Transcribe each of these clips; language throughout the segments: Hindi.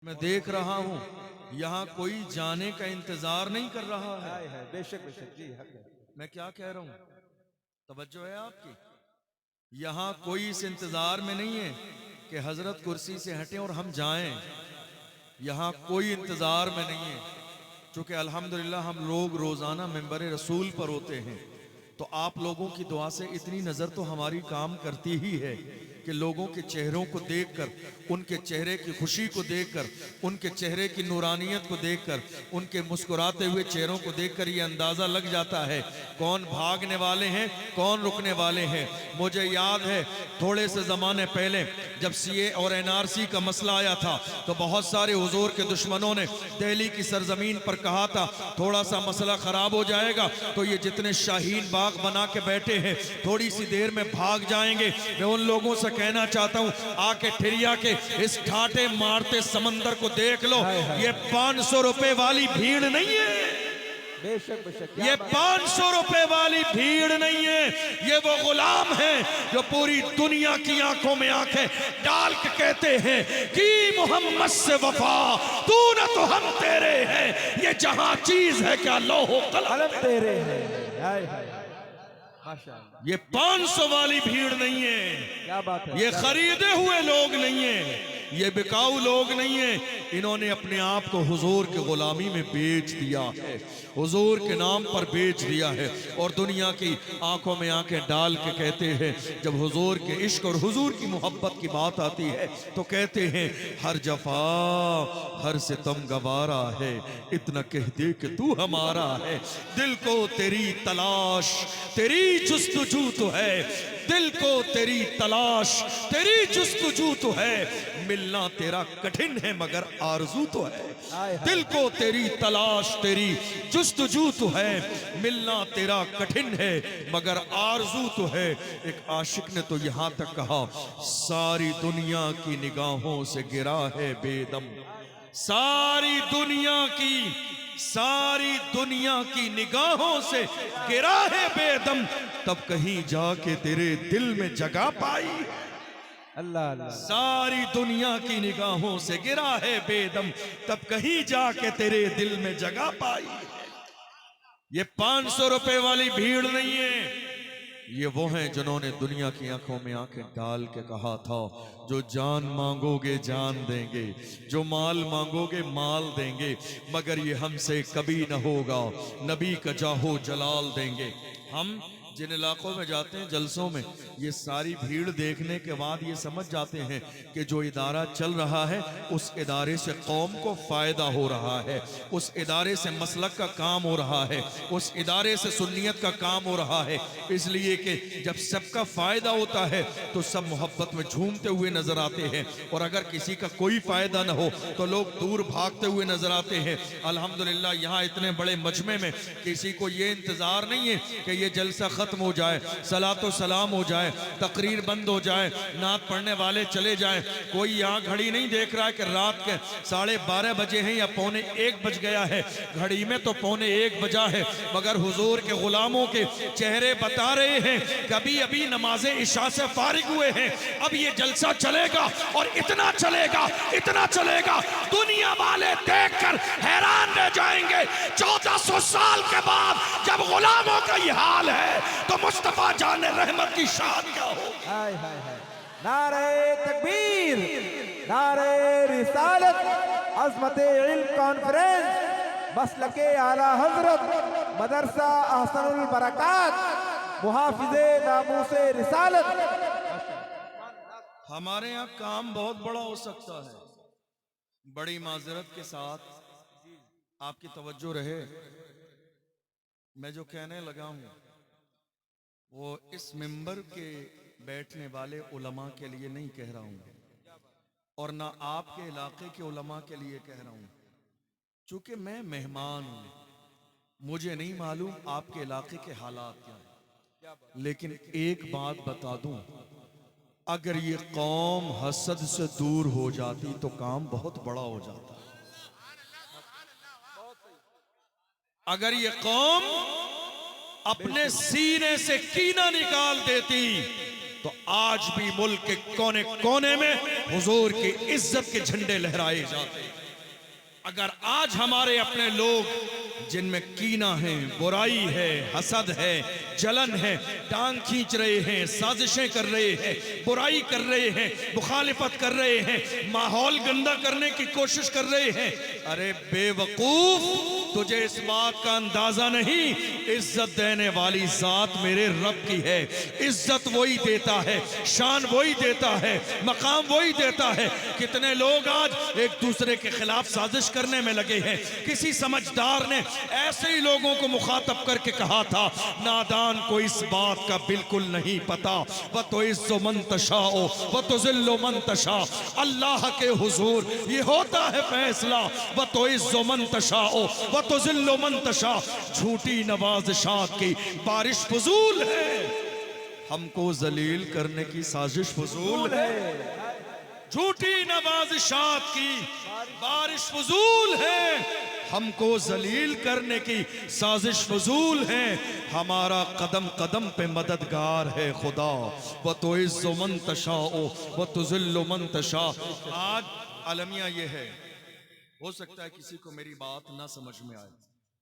मैं देख रहा हूं यहाँ कोई जाने का इंतजार नहीं कर रहा है। बेशक बेशक जी, हक है। मैं क्या कह रहा हूं, तवज्जो है आपकी? यहाँ कोई इस इंतजार में नहीं है कि हजरत कुर्सी से हटें और हम जाएं। यहाँ कोई इंतजार में नहीं है, चूंकि अल्हम्दुलिल्लाह हम लोग रोजाना मेंबर रसूल पर होते हैं, तो आप लोगों की दुआ से इतनी नजर तो हमारी काम करती ही है कि लोगों के चेहरों को देखकर, उनके चेहरे की खुशी को देखकर, उनके चेहरे की नूरानियत को देखकर, उनके मुस्कुराते हुए चेहरों को देखकर ये अंदाजा लग जाता है कौन भागने वाले हैं, कौन रुकने वाले हैं। मुझे याद है थोड़े से जमाने पहले जब सीए और एनआरसी का मसला आया था तो बहुत सारे हुजूर के दुश्मनों ने दिल्ली की सरजमीन पर कहा था थोड़ा सा मसला खराब हो जाएगा तो ये जितने शाहीन बाग बना के बैठे हैं थोड़ी सी देर में भाग जाएंगे। मैं उन लोगों से कहना चाहता हूं, आके ठिरिया के इस ठाटे मारते समंदर को देख लो। ये 500 रुपए वाली भीड़ नहीं है, बेशक बेशक, ये 500 रुपए वाली भीड़ नहीं है, ये वो गुलाम है जो पूरी दुनिया की आंखों में आंखें डाल के कहते हैं कि मोहम्मद से वफा तू न तो हम तेरे हैं, ये जहां चीज है क्या लोहो कलम तेरे हैं। हाय हाय, माशाअल्लाह। ये 500 वाली भीड़ नहीं है, क्या बात है, ये खरीदे हुए लोग नहीं है, ये बिकाऊ लोग नहीं है। इन्होंने अपने आप को हुजूर के गुलामी में बेच दिया है, हुजूर के नाम पर बेच दिया है और दुनिया की आंखों में आंखें डाल के कहते हैं, जब हुजूर के इश्क और हुजूर की मोहब्बत की बात आती है तो कहते हैं हर जफा हर सितम गवारा है, इतना कह दे कि तू हमारा है। दिल को तेरी तलाश तेरी जुस्तजू तो है, दिल को तेरी तलाश तेरी जुस्तजू तो है, मिलना तेरा कठिन है मगर आरजू तो है। दिल को तेरी तलाश तेरी जुस्तजू तो है, मिलना तेरा कठिन है मगर आरजू तो है। एक आशिक ने तो यहां तक कहा सारी दुनिया की निगाहों से गिरा है बेदम, सारी दुनिया की निगाहों से गिरा है बेदम, तब कहीं जाके तेरे दिल में जगह पाई। अल्लाह अल्लाह। सारी दुनिया की निगाहों से गिरा है बेदम, तब कहीं जाके तेरे दिल में जगह पाई। ये 500 रुपए वाली भीड़ नहीं है, ये वो हैं जिन्होंने दुनिया की आंखों में आंखें डाल के कहा था जो जान मांगोगे जान देंगे, जो माल मांगोगे माल देंगे, मगर ये हमसे कभी न होगा, नबी का जाहो जलाल देंगे। हम जिन इलाकों में जाते हैं जलसों में, ये सारी भीड़ देखने के बाद ये समझ जाते हैं कि जो इदारा चल रहा है उस इदारे से कौम को फायदा हो रहा है, उस इदारे से मसलक का काम हो रहा है, उस इदारे से सुन्नियत का काम हो रहा है। इसलिए कि जब सबका फायदा होता है तो सब मोहब्बत में झूमते हुए नजर आते हैं, और अगर किसी का कोई फायदा न हो तो लोग दूर भागते हुए नजर आते हैं। अल्हम्दुलिल्लाह यहाँ इतने बड़े मजमे में किसी को ये इंतजार नहीं है कि ये जलसा खत्म हो जाए, सलातो सलाम हो जाए, तकरीर बंद हो जाए, नात पढ़ने वाले चले जाएं। कोई यहाँ घड़ी नहीं देख रहा है कि रात के 12:30 बजे हैं या 12:45 बज गया है, घड़ी में तो 12:45 बजा है, मगर हुजूर के गुलामों के चेहरे बता रहे हैं कभी अभी नमाजे इशा से फारिग हुए हैं, अब ये जलसा चलेगा और इतना चलेगा, इतना चलेगा, दुनिया वाले देखकर हैरान रह जाएंगे। 1400 साल के बाद जब गुलामों का ये हाल है तो मुस्तफा जान रहमत की शान क्या हो। हाय हाय हाय, नारे तकबीर, नारे रिसालत, अज़मत इल्म कॉन्फ्रेंस, मसलके आला हजरत मदरसा अहसनुल बरकात, मुहाफिज़े नामूसे रिसालत। हमारे यहाँ काम बहुत बड़ा हो सकता है, बड़ी माजरत के साथ आपकी तवज्जो रहे, मैं जो कहने लगा हूँ वो इस मिंबर के बैठने वाले उलमा के लिए नहीं कह रहा हूँ और ना आपके इलाके के उलमा के लिए कह रहा हूँ, चूंकि मैं मेहमान हूँ, मुझे नहीं मालूम आपके इलाके के हालात क्या हैं, लेकिन एक बात बता दूं, अगर ये कौम हसद से दूर हो जाती तो काम बहुत बड़ा हो जाता। अगर ये कौम अपने सीने से कीना निकाल देती तो आज भी मुल्क के कोने कोने में हुजूर की इज्जत के झंडे लहराए जाते। अगर आज हमारे अपने लोग जिनमें कीना है, बुराई है, हसद है, जलन है, टांग खींच रहे हैं, साजिशें कर रहे हैं, बुराई कर रहे हैं, मुखालिफत कर रहे हैं, माहौल गंदा करने की कोशिश कर रहे हैं, अरे बेवकूफ, तुझे इस बात का अंदाजा नहीं, इज्जत देने वाली जात मेरे रब की है। इज्जत वही देता है, शान वही देता है, मकाम वही देता है। कितने लोग आज एक दूसरे के खिलाफ साजिश करने में लगे हैं। किसी समझदार ने ऐसे ही लोगों को मुखातब करके कहा था, नादान को इस बात का बिल्कुल नहीं पता, वह तो इज्जो मन तशाओ वह तो जिल्लो मन तशा, अल्लाह के हुजूर ये होता है फैसला, वह तो इज्जो मन तशाओ वह तो जिल्लो मन तशा। झूठी नवाज़िशात की बारिश फजूल है, हमको जलील करने की साजिश फजूल है। झूठी नवाज़िशात की बारिश फजूल है, हमको जलील करने की साजिश फजूल है। हमारा कदम कदम पे मददगार है खुदा, वह तो इज़्ज़ो मन तशाओ वह तो ज़िल्लो मन तशा। आज अलमिया ये है, हो सकता है किसी को मेरी बात ना समझ में आए,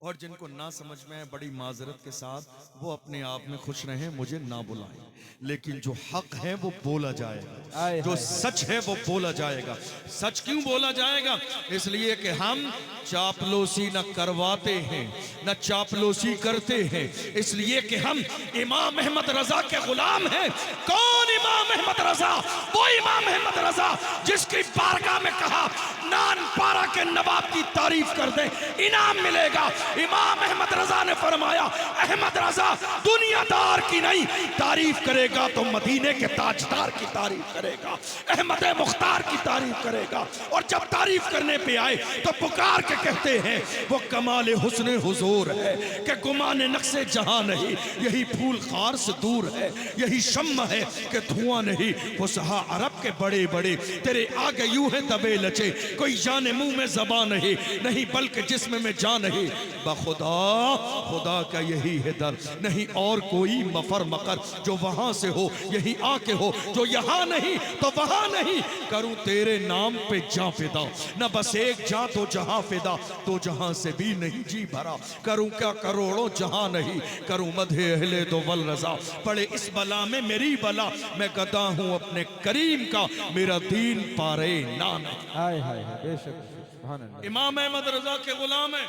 और जिनको ना समझ में आए बड़ी माजरत के साथ वो अपने आप में खुश रहें, मुझे ना बुलाएं, लेकिन जो हक है वो बोला जाएगा, जो सच है वो बोला जाएगा। सच क्यों बोला जाएगा? इसलिए कि हम चापलूसी न करवाते हैं, न चापलूसी करते हैं, इसलिए कि हम इमाम अहमद रजा के गुलाम हैं। कौन इमाम अहमद रजा? वो इमाम अहमद रजा जिसकी बारगाह में कहा नान पारा के नवाब की तारीफ कर दे, इनाम मिलेगा। इमाम अहमद रजा ने फरमाया, अहमद रजा दुनियादार की नहीं तारीफ करेगा तो मदीने के ताजदार की तारीफ करेगा, अहमद मुख्तार की तारीफ करेगा। और जब तारीफ करने पे आए तो पुकार के कहते हैं वो कमाल हुस्न हुजूर है कि गुमान नक्शे जहां नहीं, यही फूल खार से दूर है, यही शम्म है कि धुआं नहीं। फुसहा अरब के बड़े बड़े तेरे आगे यूं है दबे लचे, कोई जाने मुंह में ज़बान नहीं, नहीं बल्कि जिस्म में जान नहीं। बखुदा खुदा का यही है दर, नहीं और कोई मफर मकर, जो वहां से हो यही आके हो, जो यहाँ नहीं तो वहां नहीं। करूं तेरे नाम पे जा फिदा, न बस एक जा तो जहां फिदा, तो जहां से भी नहीं जी भरा। करूं क्या करोड़ों जहां नहीं, करूं मधे अहले दो वल रजा, पड़े इस बला में मेरी बला, मैं गदा हूं अपने करीम का, मेरा दीन पारे ना नहीं। हाय हाय बेशक सुभान अल्लाह। इमाम अहमद रजा के गुलाम है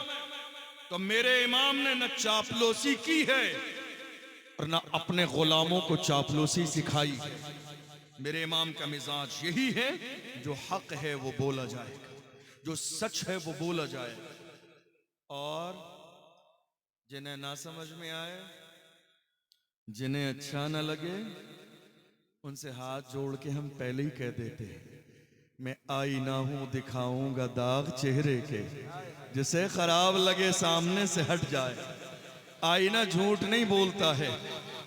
तो मेरे इमाम ने न चापलूसी की है और न अपने गुलामों को चापलूसी सिखाई है। मेरे इमाम का मिजाज यही है, जो हक है वो बोला जाएगा, जो सच है वो बोला जाएगा, और जिन्हें ना समझ में आए, जिन्हें अच्छा ना लगे, उनसे हाथ जोड़ के हम पहले ही कह देते हैं, मैं आईना हूं दिखाऊंगा दाग चेहरे के, जिसे खराब लगे सामने से हट जाए। आईना झूठ नहीं बोलता है,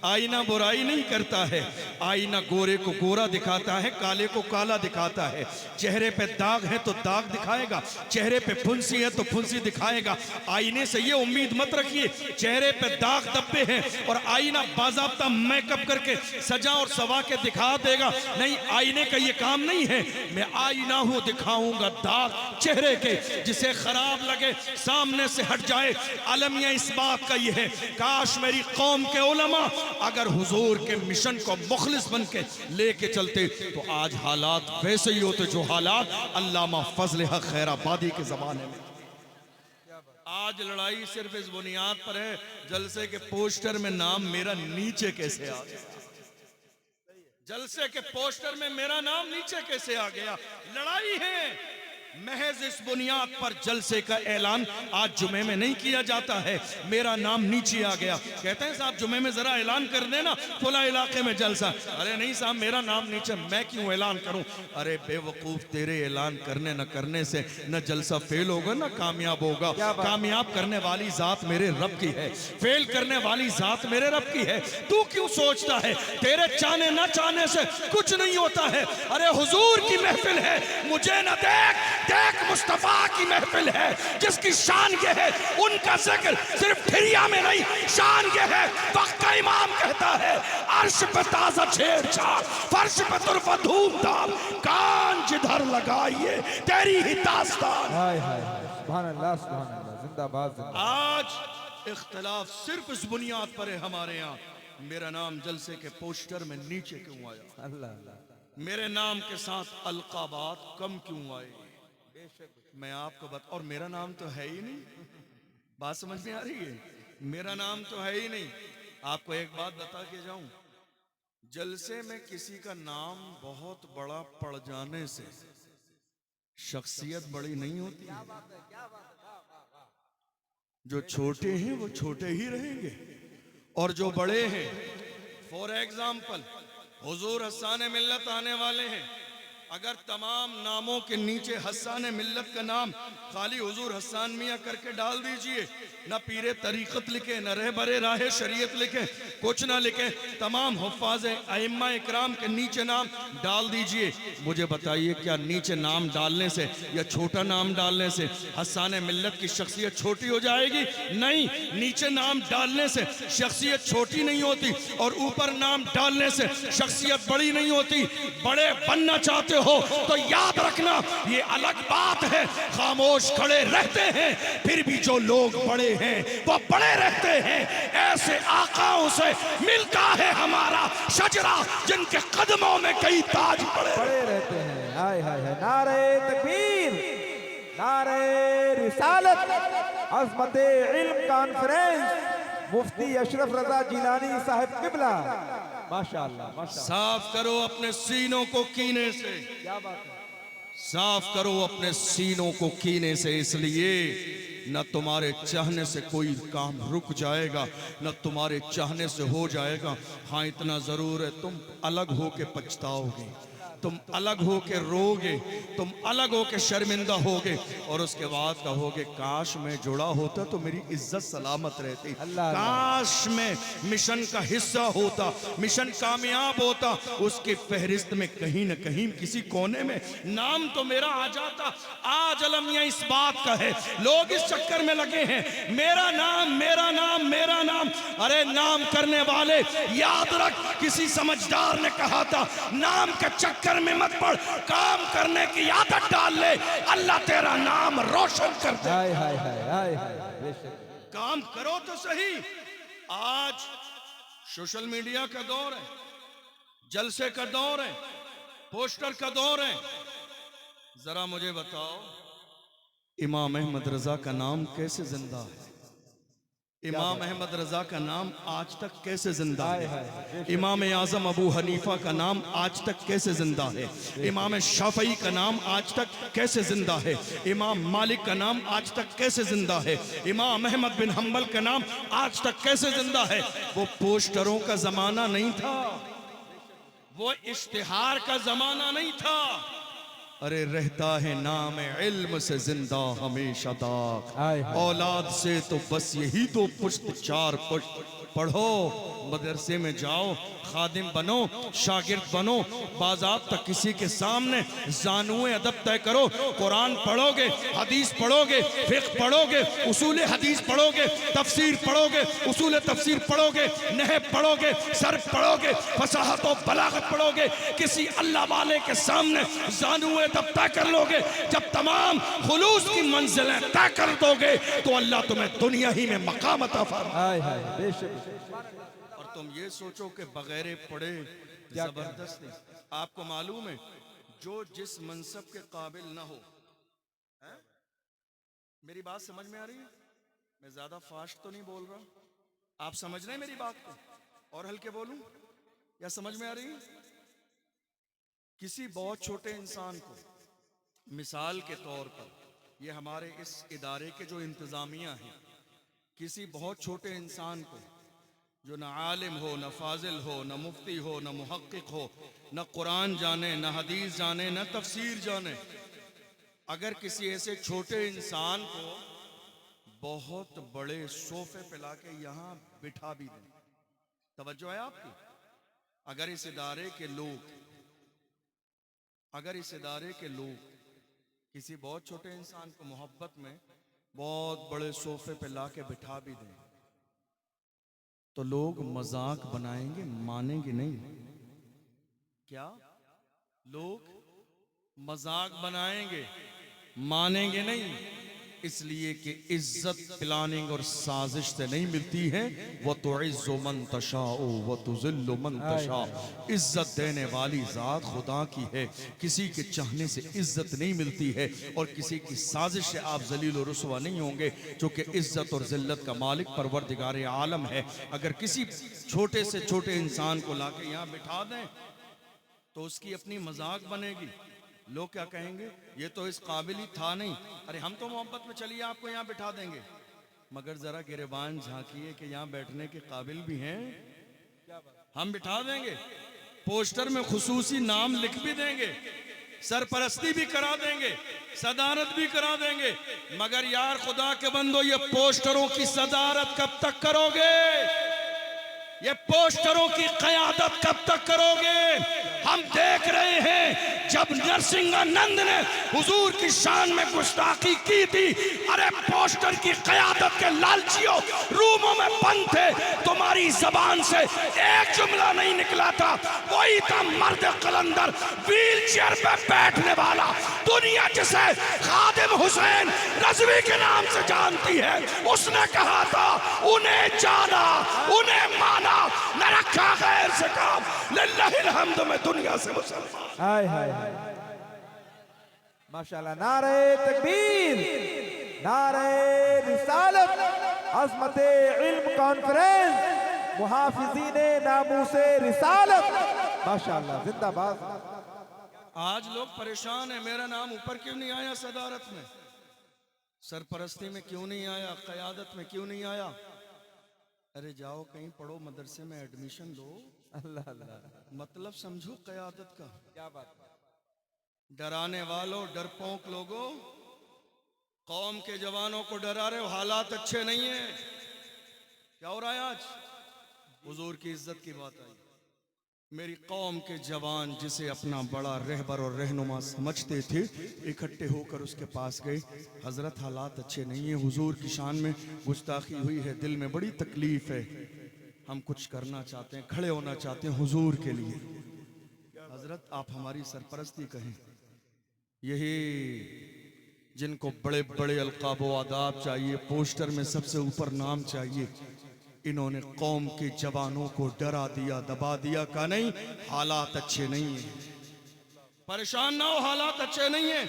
आईना बुराई नहीं करता है, आईना गोरे को गोरा दिखाता है, काले को काला दिखाता है। चेहरे पे दाग है तो दाग दिखाएगा, चेहरे पे फुंसी है तो फुंसी दिखाएगा। आईने से ये उम्मीद मत रखिए चेहरे पे दाग धब्बे हैं और आईना बाज़ाब्ता मेकअप करके सजा और सवा के दिखा देगा, नहीं, आईने का ये काम नहीं है। मैं आईना हूं दिखाऊंगा दाग चेहरे के, जिसे खराब लगे सामने से हट जाए। अलमिया इस बात का ये है, काश मेरी कौम के उलमा अगर हुजूर के मिशन को मुखलिस बन के लेके चलते तो आज हालात वैसे ही होते जो हालात अल्लामा फजल हक खैराबादी के जमाने में। आज लड़ाई सिर्फ इस बुनियाद पर है, जलसे के पोस्टर में नाम मेरा नीचे कैसे आ गया, जलसे के पोस्टर में मेरा नाम नीचे कैसे आ गया। लड़ाई है महज इस बुनियाद पर जलसे का ऐलान आज जुमे में नहीं किया जाता है, मेरा नाम नीचे आ गया। कहते हैं साहब जुमे में जरा ऐलान कर देना फला इलाके में जलसा, अरे नहीं साहब मेरा नाम नीचे, मैं क्यों ऐलान करूं। अरे बेवकूफ, तेरे ऐलान करने न करने से न जलसा फेल होगा न कामयाब होगा। कामयाब करने वाली जात मेरे रब की है, फेल करने वाली जात मेरे रब की है। तू क्यों सोचता है तेरे चाहने न चाहने से कुछ नहीं होता है। अरे हुजूर की महफिल है, मुझे न देख देख मुस्तफा की महफिल है जिसकी शान ये है, उनका जिक्र सिर्फ ठिरिया में नहीं, शान ये है। वक्त का इमाम कहता है अर्श पे ताजा छेड़छाड़, फर्श पे तुरफा धूमधाम, कान जिधर लगाइए तेरी ही दास्तान। हाय हाय सुभान अल्लाह जिंदाबाद जिंदाबाद। आज इख्तिलाफ सिर्फ इस बुनियाद पर है हमारे यहाँ, मेरा नाम जलसे के पोस्टर में नीचे क्यों आया, अल्लाह अल्लाह। मेरे नाम के साथ अलकाबात कम क्यों आए, मैं आपको बता। और मेरा नाम तो है ही नहीं, बात समझ में आ रही है, मेरा नाम तो है ही नहीं। आपको एक बात बता के जाऊं, जलसे में किसी का नाम बहुत बड़ा पड़ जाने से शख्सियत बड़ी नहीं होती है। जो छोटे हैं वो छोटे ही रहेंगे और जो बड़े हैं, फॉर एग्जाम्पल हुजूर हस्सान मिल्लत आने वाले हैं, अगर तमाम नामों के नीचे हस्सान मिल्लत का नाम खाली हुजूर हस्सान मियाँ करके डाल दीजिए, न पीरे तरीक़त लिखे, न रहबरे राह शरीयत लिखे, कुछ ना लिखे, तमाम हुफ़ाज़ अइम्मा इकराम के नीचे नाम डाल दीजिए। मुझे बताइए क्या नीचे नाम डालने से या छोटा नाम डालने से हस्सान मिल्लत की शख्सियत छोटी हो जाएगी? नहीं, नीचे नाम डालने से शख्सियत छोटी नहीं होती और ऊपर नाम डालने से शख्सियत बड़ी नहीं होती। बड़े बनना चाहते हो तो याद रखना ये अलग बात है, खामोश खड़े रहते हैं फिर भी जो लोग बड़े हैं वो बड़े रहते हैं। ऐसे आकाओं से मिलता है हमारा शजरा जिनके कदमों में कई ताज पड़े रहते हैं। हाय हाय हाय, नारे तकबीर, नारे रिसालत, अज़मत इल्म कॉन्फ्रेंस, मुफ्ती अशरफ रजा जिलानी साहब किबला, माशाअल्लाह माशाअल्लाह। साफ करो अपने सीनों को कीने से, क्या बात है। साफ करो अपने सीनों को कीने से, इसलिए न तुम्हारे चाहने से कोई काम रुक जाएगा, न तुम्हारे चाहने से हो जाएगा। हाँ इतना जरूर है, तुम अलग होके पछताओगे, तुम अलग होके रोगे, तुम अलग होके शर्मिंदा होगे और उसके बाद कहोगे काश मैं जुड़ा होता तो मेरी इज्जत सलामत रहती, काश मैं मिशन का हिस्सा होता, मिशन कामयाब होता, उसकी फहरिस्त में कहीं न कहीं किसी कोने में नाम तो मेरा आ जाता। आज अलमिया इस बात का है, लोग इस चक्कर में लगे हैं मेरा नाम मेरा नाम मेरा नाम। अरे नाम करने वाले याद रख, किसी समझदार ने कहा था नाम के चक्कर में मत पड़, काम करने की आदत डाल ले, अल्लाह तेरा नाम रोशन कर दे। हाय हाय हाय हाय हाय, काम करो तो सही। आज सोशल मीडिया का दौर है, जलसे का दौर है, पोस्टर का दौर है। जरा मुझे बताओ इमाम अहमद रजा का नाम कैसे जिंदा है? इमाम अहमद रजा का नाम आज तक कैसे जिंदा है? इमाम आजम अबू हनीफा का नाम आज तक कैसे जिंदा है? इमाम शाफई का नाम आज तक कैसे जिंदा है? इमाम मालिक का नाम आज तक कैसे जिंदा है? इमाम अहमद बिन हम्बल का नाम आज तक कैसे जिंदा है? वो पोस्टरों का जमाना नहीं था, वो इश्तिहार का जमाना नहीं था। अरे रहता है नाम इल्म से जिंदा हमेशा तक, औलाद से तो बस यही दो पुश्त चार पुश्त, पढ़ो मदरसे में जाओ, खादिम बनो, शागिर्द बनो, बाज़ाब्ता किसी के सामने ज़ानुए अदब तय करो। कुरान पढ़ोगे, हदीस पढ़ोगे, फ़िक़्ह पढ़ोगे, उसूल हदीस पढ़ोगे, तफसीर पढ़ोगे, उसूल तफसीर पढ़ोगे, नहव पढ़ोगे, सर्फ पढ़ोगे, फसाहत और बलागत पढ़ोगे, किसी अल्लाह वाले के सामने ज़ानुए अदब तय कर लोगे। जब तमाम खुलूस की मंजिलें तय कर दोगे तो अल्लाह तुम्हें दुनिया ही में मकाम अता फरमाएगा। और तुम ये सोचो कि बगैर पढ़े जबरदस्त नहीं। आपको मालूम है जो जिस मनसब के काबिल ना हो, है? मेरी बात समझ में आ रही है? मैं ज्यादा फास्ट तो नहीं बोल रहा, आप समझ रहे हैं मेरी बात को? और हल्के बोलूं या समझ में आ रही है? किसी बहुत छोटे इंसान को मिसाल के तौर पर, ये हमारे इस इदारे के जो इंतजामिया हैं, किसी बहुत छोटे इंसान को जो न आलिम हो, न फाजिल हो, न मुफ्ती हो, न मुहक्किक हो, न कुरान जाने, न हदीस जाने, न तफसीर जाने, अगर किसी ऐसे छोटे इंसान को बहुत बड़े सोफे पे लाके यहाँ बिठा भी दें, तवज्जो है आपकी? अगर इस इदारे के लोग किसी बहुत छोटे इंसान को मोहब्बत में बहुत बड़े सोफे पे ला के बिठा भी दें तो लोग मजाक बनाएंगे, मानेंगे नहीं। क्या लोग मजाक बनाएंगे, मानेंगे नहीं, इसलिए कि इज्जत प्लानिंग और साजिश से नहीं मिलती है। वह तो इज्जो मन तशाओ व तुज़िल्लु मन तशा, इज्जत देने वाली जात खुदा की है। किसी के चाहने से इज्जत नहीं मिलती है और किसी की साजिश से आप जलील और रुसवा नहीं होंगे, क्योंकि इज्जत और जिल्लत का मालिक परवरदिगार आलम है। अगर किसी छोटे से छोटे इंसान को लाके यहाँ बिठा दें तो उसकी अपनी मजाक बनेगी। लोग क्या कहेंगे, ये तो इस काबिल ही था नहीं। अरे हम तो मोहब्बत में चलिए आपको यहाँ बिठा देंगे, मगर जरा गिरेबान झांकिए कि यहाँ बैठने के काबिल भी हैं। हम बिठा देंगे, पोस्टर में खुसूसी नाम लिख भी देंगे, सरपरस्ती भी करा देंगे, सदारत भी करा देंगे, मगर यार खुदा के बंदो ये पोस्टरों की सदारत कब तक करोगे? ये पोस्टरों की क़यादत कब तक करोगे? हम देख रहे हैं जब नरसिंहानंद ने हुजूर की शान में गुस्ताखी की थी, अरे पोस्टर की क़यादत के लालचियों रूमों में बंद थे, तुम्हारी जबान से एक जुमला नहीं निकला था। वही था मर्द कलंदर, व्हील चेयर पे बैठने वाला, दुनिया जिसे खादिम हुसैन रज़वी के नाम से जानती है। उसने कहा था उन्हें जाना, उन्हें माना, न रखा गैर से काम, लिल्लाहिल हम्द में दुनिया से मुसलमान। हाय हाय हाय माशाल्लाह। नारे तकबीर, नारे रिसालत, अज़मते इल्म कॉन्फ्रेंस, मुहाफिज़ीने नामूसे रिसालत, माशाल्लाह जिंदाबाद। आज लोग परेशान है, मेरा नाम ऊपर क्यों नहीं आया सदारत में, सरपरस्ती में क्यों नहीं आया, क़यादत में क्यों नहीं आया? अरे जाओ कहीं पढ़ो, मदरसे में एडमिशन लो। अल्लाह अल्लाह, मतलब समझो क़यादत का। क्या बात। डराने वालों, डरपोक लोगों, कौम के जवानों को डरा रहे हो, हालात अच्छे नहीं है। क्या हो रहा है आज? हुजूर की इज्जत की बात आई। मेरी कौम के जवान जिसे अपना बड़ा रहबर और रहनुमा समझते थे, इकट्ठे होकर उसके पास गए। हजरत हालात अच्छे नहीं है, हुजूर की शान में गुस्ताखी हुई है, दिल में बड़ी तकलीफ है, हम कुछ करना चाहते हैं, खड़े होना चाहते हैं हुजूर के लिए। हजरत आप हमारी सरपरस्ती कहें। यही जिनको बड़े बड़े अलकाब व आदाब चाहिए, पोस्टर में सबसे ऊपर नाम चाहिए, इन्होंने कौम के जवानों को डरा दिया, दबा दिया। का नहीं, हालात अच्छे नहीं है, परेशान ना हो, हालात अच्छे नहीं है।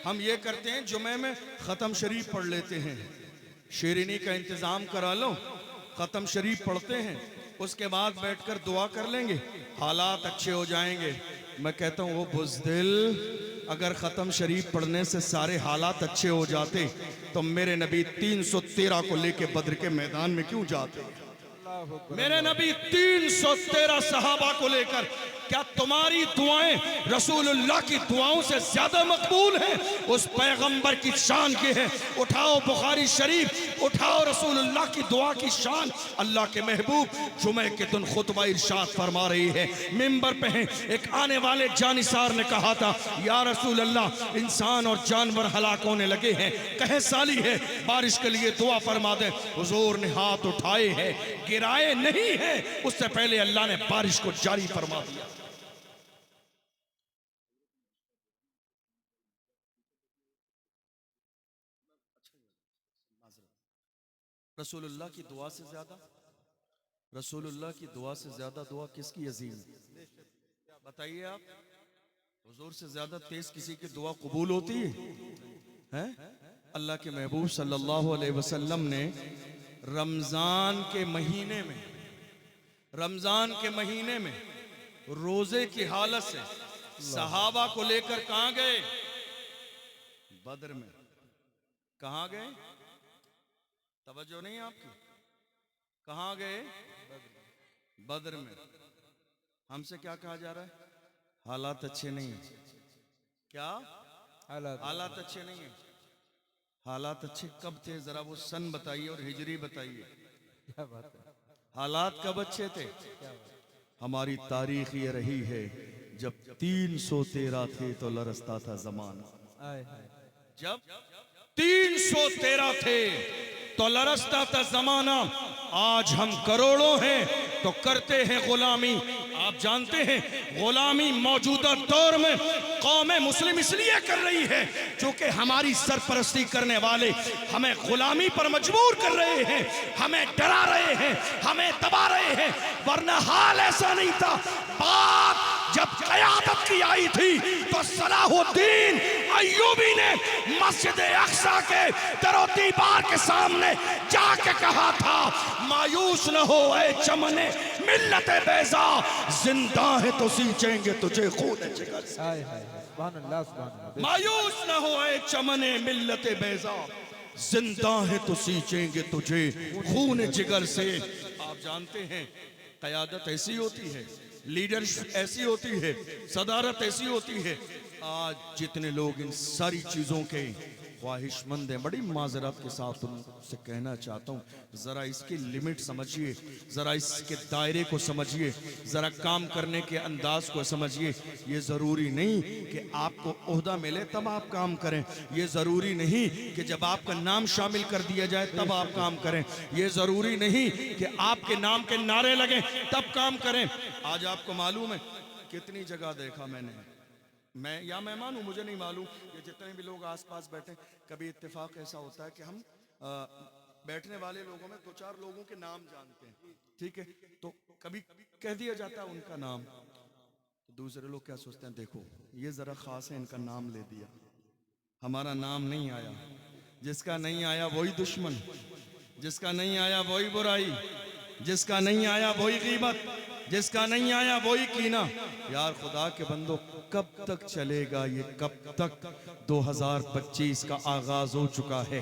हम ये करते हैं जुमे में ख़त्म शरीफ पढ़ लेते हैं, शेरनी का इंतज़ाम करा लो, ख़त्म शरीफ पढ़ते हैं, उसके बाद बैठकर दुआ कर लेंगे, हालात अच्छे हो जाएंगे। मैं कहता हूँ वो बुज़दिल, अगर ख़त्म शरीफ पढ़ने से सारे हालात अच्छे हो जाते तो मेरे नबी 313 को लेके बद्र के मैदान में क्यों जाते? मेरे नबी 313 सहाबा को लेकर, क्या तुम्हारी दुआएं रसूलुल्लाह की दुआओं से ज्यादा मकबूल हैं? उस पैगंबर की शान की है। उठाओ बुखारी शरीफ, उठाओ रसूलुल्लाह की दुआ की शान। अल्लाह के महबूब जुमे के दिन खुतबा इरशाद फरमा रही है, मिंबर पे हैं। एक आने वाले जानिसार ने कहा था, या रसूल अल्लाह, इंसान और जानवर हलाक होने लगे हैं, कहे साली है, बारिश के लिए दुआ फरमा दे। हुजूर ने हाथ उठाए हैं, गिराए नहीं है, उससे पहले अल्लाह ने बारिश को जारी फरमा दिया। रसूलुल्लाह की दुआ से ज्यादा, रसूलुल्लाह की दुआ से ज्यादा दुआ किसकी अजीम है? बताइए आप। हुजूर से ज्यादा तेज किसी की दुआ कबूल होती है? अल्लाह के महबूब सल्लल्लाहु अलैहि वसल्लम ने रमजान के महीने में, रमजान के महीने में रोजे की हालत से सहाबा को लेकर कहां गए? बद्र में। कहां गए? तवज्जो नहीं आपकी? कहां गए? बद्र में। हमसे क्या कहा जा रहा है? हालात अच्छे नहीं है। क्या हालात अच्छे नहीं है? हालात अच्छे कब थे? जरा वो सन बताइए और हिजरी बताइए। क्या बात है। हालात कब अच्छे थे? हमारी तारीख ये रही है, जब 313 थे तो लरसता था जमाना। जब 313 थे तो लरसता था जमाना, आज हम करोड़ों हैं तो करते हैं गुलामी। आप जानते हैं गुलामी मौजूदा दौर में कौम मुस्लिम इसलिए कर रही है क्योंकि हमारी सरपरस्ती करने वाले हमें गुलामी पर मजबूर कर रहे हैं, हमें डरा रहे हैं, हमें दबा रहे हैं, वरना हाल ऐसा नहीं था। बात जब क़यादत की आई थी तो सलाहुद्दीन अय्यूबी ने मस्जिद अक्सा के दरो दीवार के सामने जाके कहा था, मायूस न हो ऐ चमने मिल्लत बैज़ा, जिंदा है तो सींचेंगे तुझे खून जिगर से। सुभान अल्लाह, सुभान अल्लाह। मायूस न हो ऐ चमने मिल्लत बैज़ा, जिंदा है तो सींचेंगे तुझे खून जिगर से। आप जानते हैं क़यादत ऐसी होती है, लीडरशिप ऐसी होती है, सदारत ऐसी होती है। आज जितने लोग इन सारी चीज़ों के ख्वाहिशमंद हैं, बड़ी माजरत के साथ तुमसे कहना चाहता हूँ, ज़रा इसकी लिमिट समझिए, ज़रा इसके दायरे को समझिए, ज़रा काम करने के अंदाज को समझिए। ये ज़रूरी नहीं कि आपको ओहदा मिले तब आप काम करें, ये ज़रूरी नहीं कि जब आपका नाम शामिल कर दिया जाए तब आप काम करें, ये ज़रूरी नहीं कि आपके नाम के नारे लगें तब काम करें। आज आपको मालूम है कितनी जगह देखा मैंने, मैं या मेहमान हूँ मुझे नहीं मालूम, ये जितने भी लोग आसपास बैठे, कभी इत्तेफाक ऐसा होता है कि हम बैठने वाले लोगों में दो चार लोगों के नाम जानते हैं, ठीक है, तो कभी कह दिया जाता है उनका नाम, तो दूसरे लोग क्या सोचते हैं, देखो ये ज़रा ख़ास है, इनका नाम ले दिया, हमारा नाम नहीं आया। जिसका नहीं आया वही दुश्मन, जिसका नहीं आया वही बुराई, जिसका नहीं आया वही ग़ीबत, जिसका नहीं आया वही कीना। यार खुदा के बंदो, कब तक चलेगा ये, कब तक? 2025 का आगाज हो चुका है,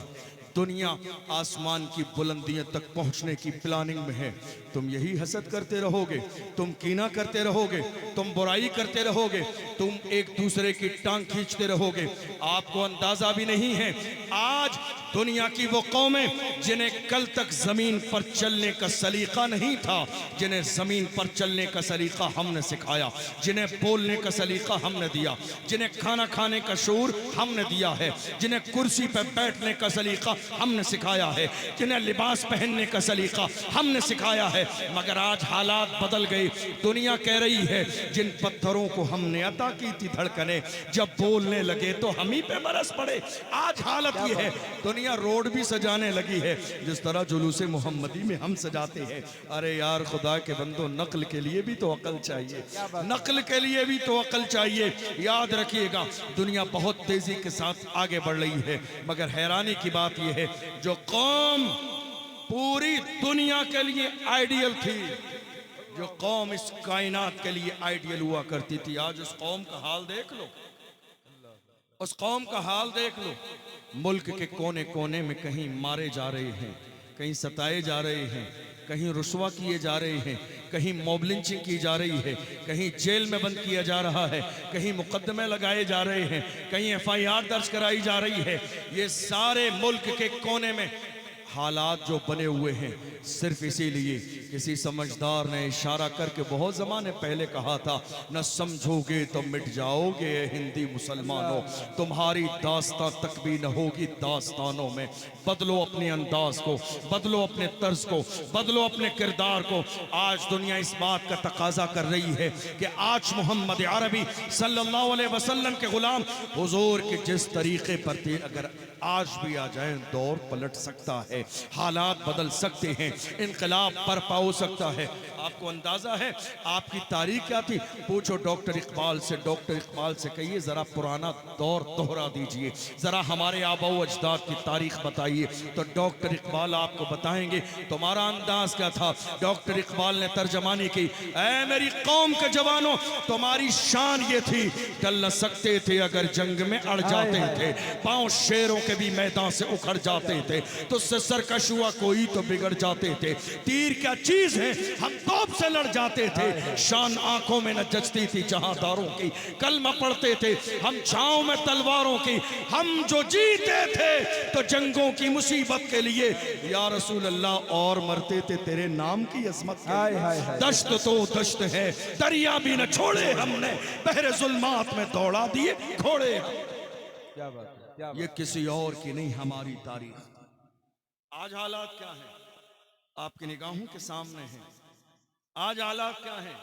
दुनिया आसमान की बुलंदियों तक पहुंचने की प्लानिंग में है। तुम यही हसद करते रहोगे, तुम कीना करते रहोगे, तुम बुराई करते रहोगे, तुम एक दूसरे की टांग खींचते रहोगे। आपको अंदाजा भी नहीं है, आज दुनिया की वो कौमें जिन्हें कल तक जमीन पर चलने का सलीका नहीं था, जिन्हें जमीन पर चलने का सलीका हमने सिखाया, जिन्हें बोलने का सलीका हमने दिया, जिन्हें खाना खाने का शऊर हमने दिया है, जिन्हें कुर्सी पर बैठने का सलीका हमने सिखाया है, जिन्हें लिबास पहनने का सलीका हमने सिखाया है, मगर आज हालात बदल गए। दुनिया कह रही है जिन पत्थरों को हमने अता की थी धड़कने, जब बोलने लगे तो हम ही पे बरस पड़े। आज हालत ये है, दुनिया रोड भी सजाने लगी है जिस तरह जुलूसे मोहम्मदी में हम सजाते हैं। अरे यार खुदा के बंदो, नक्ल के लिए भी तो अकल चाहिए, नक्ल के लिए भी तो अकल चाहिए। याद रखिएगा दुनिया बहुत तेजी के साथ आगे बढ़ रही है, मगर हैरानी की बात यह है जो कौम पूरी दुनिया के लिए आइडियल थी, जो कौम इस कायनात के लिए आइडियल हुआ करती थी, आज उस कौम का हाल देख लो, उस कौम का हाल देख लो। मुल्क के कोने कोने में कहीं मारे जा रहे हैं, कहीं सताए जा रहे हैं, कहीं रुस्वा किए जा रहे हैं, कहीं मॉब लिंचिंग की जा रही है, कहीं जेल में बंद किया जा रहा है, कहीं मुकदमे लगाए जा रहे हैं, कहीं FIR दर्ज कराई जा रही है। ये सारे मुल्क के कोने में हालात जो बने हुए हैं, सिर्फ इसीलिए किसी समझदार ने इशारा करके बहुत ज़माने पहले कहा था, न समझोगे तो मिट जाओगे हिंदी मुसलमानों, तुम्हारी दास्तां तक भी न होगी दास्तानों में। बदलो अपने अंदाज को, बदलो अपने तर्ज को, बदलो अपने किरदार को। आज दुनिया इस बात का तकाजा कर रही है कि आज मोहम्मद अरबी सल्लल्लाहु अलैहि वसल्लम के गुलाम हुजूर के जिस तरीके पर थे, अगर आज भी आ जाए दौर पलट सकता है, हालात बदल सकते हैं, इनकलाब बर्पा हो सकता है। आपको अंदाजा है आपकी तारीख क्या थी? पूछो डॉक्टर इकबाल से, डॉक्टर इकबाल से कहिए जरा पुराना दौर दोहरा दीजिए, जरा हमारे आबाओ अजदाद की तारीख बताइए, तो डॉक्टर इकबाल आपको बताएंगे तुम्हारा अंदाज क्या था। डॉक्टर इकबाल ने तर्जमानी की, ऐ मेरी कौम के जवानों, तुम्हारी शान ये थी, टल न सकते थे अगर जंग में अड़ जाते थे, पांव शेरों के भी मैदान से उखड़ जाते थे, तो सरकश हुआ कोई तो बिगड़ जाते थे। तीर क्या चीज है, हम तोप से लड़ जाते थे, शान आंखों में न जचती थी जहांदारों की, कलमा पढ़ते थे हम छांव में तलवारों की, हम जो जीते थे तो जंगों की मुसीबत के लिए या रसूल अल्लाह, और मरते थे तेरे नाम की अजमत के लिए। दश्त तो दश्त है, दरिया भी न छोड़े हमने, बहरे जुल्मात में दौड़ा दिए घोड़े। क्या बात है। क्या ये बात। किसी और की नहीं, हमारी तारीख। आज हालात क्या हैं आपकी निगाहों के सामने हैं। आज हालात क्या हैं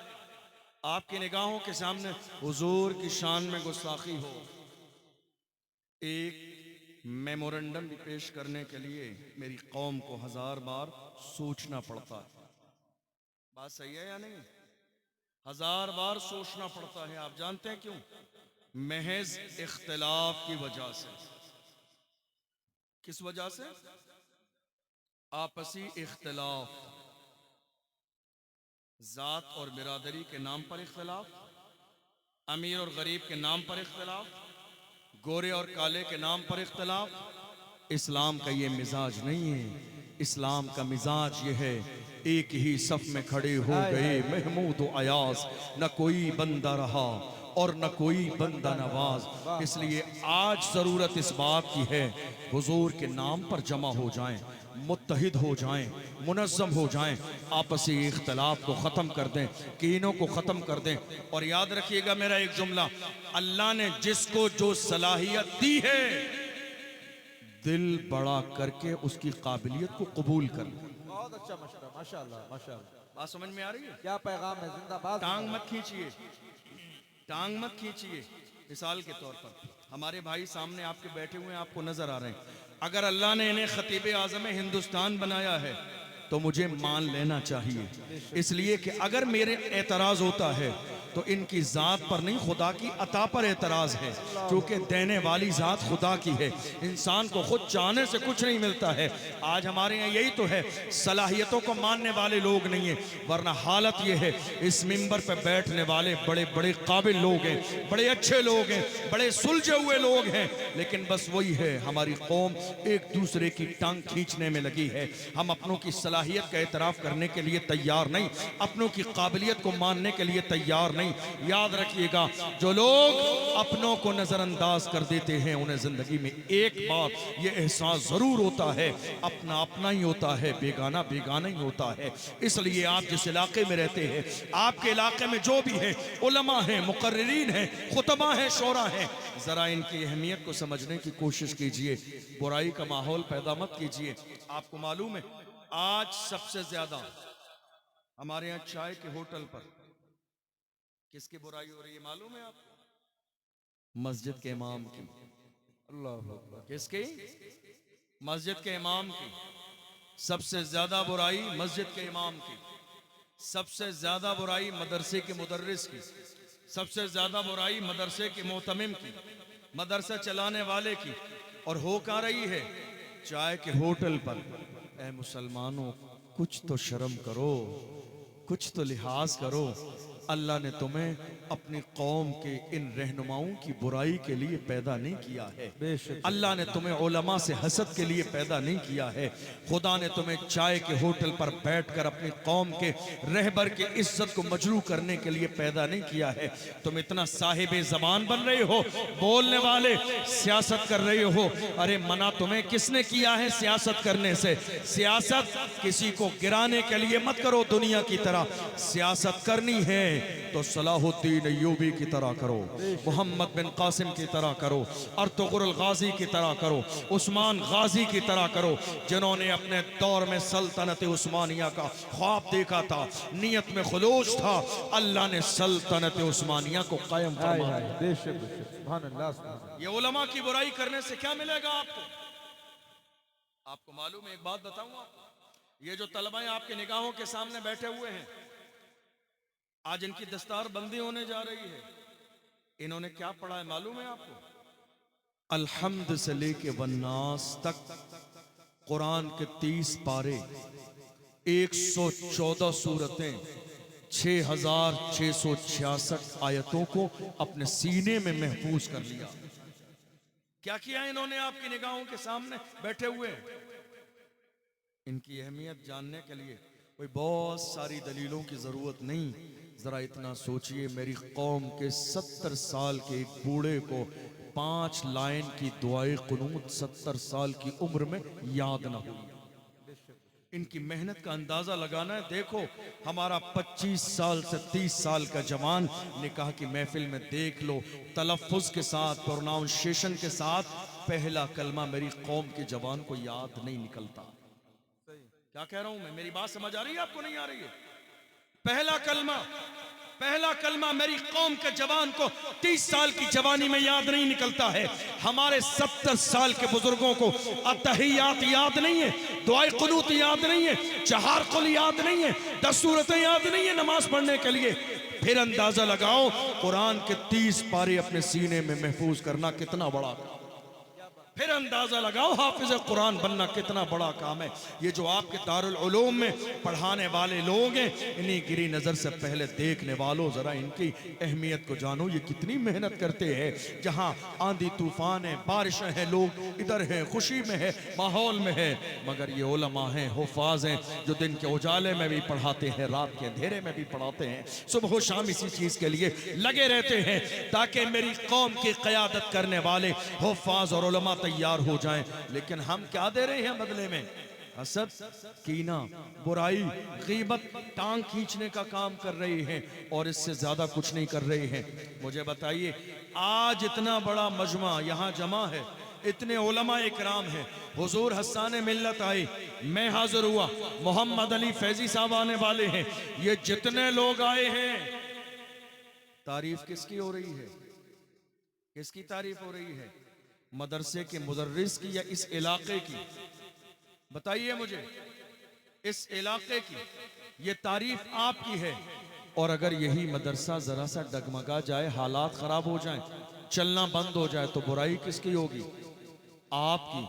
आपकी निगाहों के सामने। हुजूर की शान में गुस्ताखी हो, एक मेमोरेंडम भी पेश करने के लिए मेरी कौम को 1000 बार सोचना पड़ता है। बात सही है या नहीं? 1000 बार सोचना पड़ता है। आप जानते हैं क्यों? महज इख्तिलाफ की वजह से। किस वजह से? आपसी इख्तिलाफ। जात और बिरादरी के नाम पर इख्तिलाफ, अमीर और गरीब के नाम पर इख्तिलाफ, गोरे और काले के नाम पर इख्तिलाफ। इस्लाम का ये मिजाज नहीं है। इस्लाम का मिजाज ये है, एक ही सफ में खड़े हो गए महमूद व अयाज, न कोई बंदा रहा और न कोई बंदा नवाज। इसलिए आज जरूरत इस बात की है, हुजूर के नाम पर जमा हो जाएं, मुत्तहिद हो जाएं, मुनज़्ज़म हो जाएं, आपसी इख्तिलाफ को ख़त्म कर दें, कीनों को ख़त्म कर दें। और याद रखिएगा मेरा एक जुमला, अल्लाह ने जिसको जो सलाहियत दी है, दिल बड़ा करके उसकी काबिलियत को कबूल कर ले। बहुत अच्छा मशवरा, माशाअल्लाह माशाअल्लाह। बात समझ में आ रही है? क्या पैगाम है, जिंदाबाद। टांग मत खींचिए, टांग मत खींचिए। मिसाल के तौर पर हमारे भाई सामने आपके बैठे हुए हैं, आपको नजर आ रहे हैं। अगर अल्लाह ने इन्हें खतीब आज़म हिंदुस्तान बनाया है तो मुझे मान लेना चाहिए, इसलिए कि अगर मेरे एतराज होता है तो इनकी जात पर नहीं, खुदा की अता पर एतराज है, क्योंकि देने वाली जात खुदा की है। इंसान को खुद चाहने से कुछ नहीं मिलता है। आज हमारे यहाँ यही तो है, सलाहियतों को मानने वाले लोग नहीं है, वरना हालत ये है, इस मिंबर पर बैठने वाले बड़े बड़े काबिल लोग हैं, बड़े अच्छे लोग हैं, बड़े सुलझे हुए लोग हैं, लेकिन बस वही है, हमारी कौम एक दूसरे की टांग खींचने में लगी है। हम अपनों की सलाहियत का एतराफ़ करने के लिए तैयार नहीं, अपनों की काबिलियत को मानने के लिए तैयार नहीं। याद रखिएगा, जो लोग अपनों को नजरअंदाज कर देते हैं, उन्हें जिंदगी में एक बार ये एहसास जरूर होता है, अपना अपना ही होता है, बेगाना बेगाना ही होता है। इसलिए आप जिस इलाके में रहते हैं, आपके इलाके में जो भी है, उलमा हैं, मुकर्रिरीन हैं, खुतबा हैं, शोरा हैं, जरा इनकी अहमियत को समझने की कोशिश कीजिए। बुराई का माहौल पैदा मत कीजिए। आपको मालूम है, आज सबसे ज्यादा हमारे यहाँ चाय के होटल पर किसकी बुराई हो रही है मालूम है आपको? मस्जिद के इमाम की। अल्लाह। किसकी? मस्जिद के इमाम की। सबसे ज्यादा बुराई मस्जिद के इमाम की, सबसे ज्यादा बुराई मदरसे के मुदर्रिस की, सबसे ज्यादा बुराई मदरसे के मोहतमिम की, मदरसा चलाने वाले की। और हो क्या रही है? चाय के होटल पर। ऐ मुसलमानों, कुछ तो शर्म करो, कुछ तो लिहाज करो। अल्लाह ने तुम्हें अपनी कौम के इन रहनुमाओं की बुराई के लिए पैदा नहीं किया है। अल्लाह ने तुम्हें उलमा से हसद के लिए पैदा नहीं किया है। खुदा ने तुम्हें चाय के होटल पर बैठकर अपनी कौम के रहबर की इज्जत को मजरू करने के लिए पैदा नहीं किया है। तुम इतना साहिब ज़बान बन रहे हो, बोलने वाले, सियासत कर रहे हो। अरे मना तुम्हें किसने किया है सियासत करने से? सियासत किसी को गिराने के लिए मत करो। दुनिया की तरह सियासत करनी है तो सलाहुद्दीन अय्यूबी की तरह करो, मोहम्मद बिन कासिम की तरह करो, अर्तुगरुल गाजी की तरह करो, उस्मान गाजी की तरह करो, जिन्होंने अपने दौर में सल्तनत उस्मानिया का ख्वाब देखा था, नियत में खुलूस था। अल्लाह ने सल्तनत उस्मानिया को कायम फरमाया। ये उलमा की बुराई करने से क्या मिलेगा आपको? आपको मालूम है, एक बात बताऊं आपको, ये जो तलबाएं आपके निगाहों के सामने बैठे हुए हैं, आज इनकी दस्तार बंदी होने जा रही है। इन्होंने क्या पढ़ा है मालूम है आपको? अलहम्द से लेके वन्नास तक कुरान के 30 पारे, 114 सूरतें, 6666 आयतों को अपने सीने में महफूज कर लिया। क्या किया इन्होंने आपकी निगाहों के सामने बैठे हुए? इनकी अहमियत जानने के लिए कोई बहुत सारी दलीलों की जरूरत नहीं। जरा इतना सोचिए, मेरी कौम के 70 साल के एक बूढ़े को 5 लाइन की दुआए कुनूत 70 साल की उम्र में याद ना हुई। इनकी मेहनत का अंदाजा लगाना है। देखो, हमारा 25 साल से 30 साल का जवान निकाह की महफिल में देख लो, तलफ़्फ़ुज़ के साथ, प्रोनाउंसिएशन के साथ पहला कलमा मेरी कौम के जवान को याद नहीं निकलता। क्या कह रहा हूं मैं, मेरी बात समझ आ रही है आपको, नहीं आ रही है? पहला कलमा मेरी कौम के जवान को 30 साल की जवानी में याद नहीं निकलता है। हमारे 70 साल के बुजुर्गों को अत्तहियात याद नहीं है, दुआए कुनूत याद नहीं है, चहार कुल याद नहीं है, 10 सूरतें याद नहीं है नमाज पढ़ने के लिए। फिर अंदाजा लगाओ कुरान के 30 पारे अपने सीने में महफूज करना कितना बड़ा काम। फिर अंदाजा लगाओ हाफिज कुरान बनना कितना बड़ा काम है। ये जो आपके दारुल उलूम में पढ़ाने वाले लोग हैं, इन्हीं गिरी नजर से पहले देखने वालों जरा इनकी अहमियत को जानो। ये कितनी मेहनत करते हैं। जहां आंधी तूफान है, बारिशें हैं, लोग इधर हैं, खुशी में है, माहौल में है, मगर ये उलमा हैं, हुफ़ाज़ हैं, जो दिन के उजाले में भी पढ़ाते हैं, रात के अंधेरे में भी पढ़ाते हैं, सुबह शाम इसी चीज के लिए लगे रहते हैं ताकि मेरी कौम की क़यादत करने वाले हुफ़ाज़ और उलमा तैयार हो जाएं। लेकिन हम क्या दे रहे हैं बदले में? हसद, कीना, बुराई, गीबत, टांग खींचने का काम कर रहे हैं और इससे ज्यादा कुछ नहीं कर रहे हैं। मुझे बताइए, आज इतना बड़ा मजमा यहाँ जमा है, इतने उलमा इकराम हैं, हुजूर हस्सान मिल्लत आए, मैं हाजिर हुआ, मोहम्मद अली फैजी साहब आने वाले हैं, ये जितने लोग आए हैं, तारीफ किसकी हो रही है? किसकी तारीफ हो रही है? मदरसे के मुदर्रिस की या इस इलाके की? बताइए मुझे, इस इलाके की ये तारीफ आपकी है। और अगर यही मदरसा जरा सा डगमगा जाए, हालात खराब हो जाएं, चलना बंद हो जाए, तो बुराई किसकी होगी? आपकी।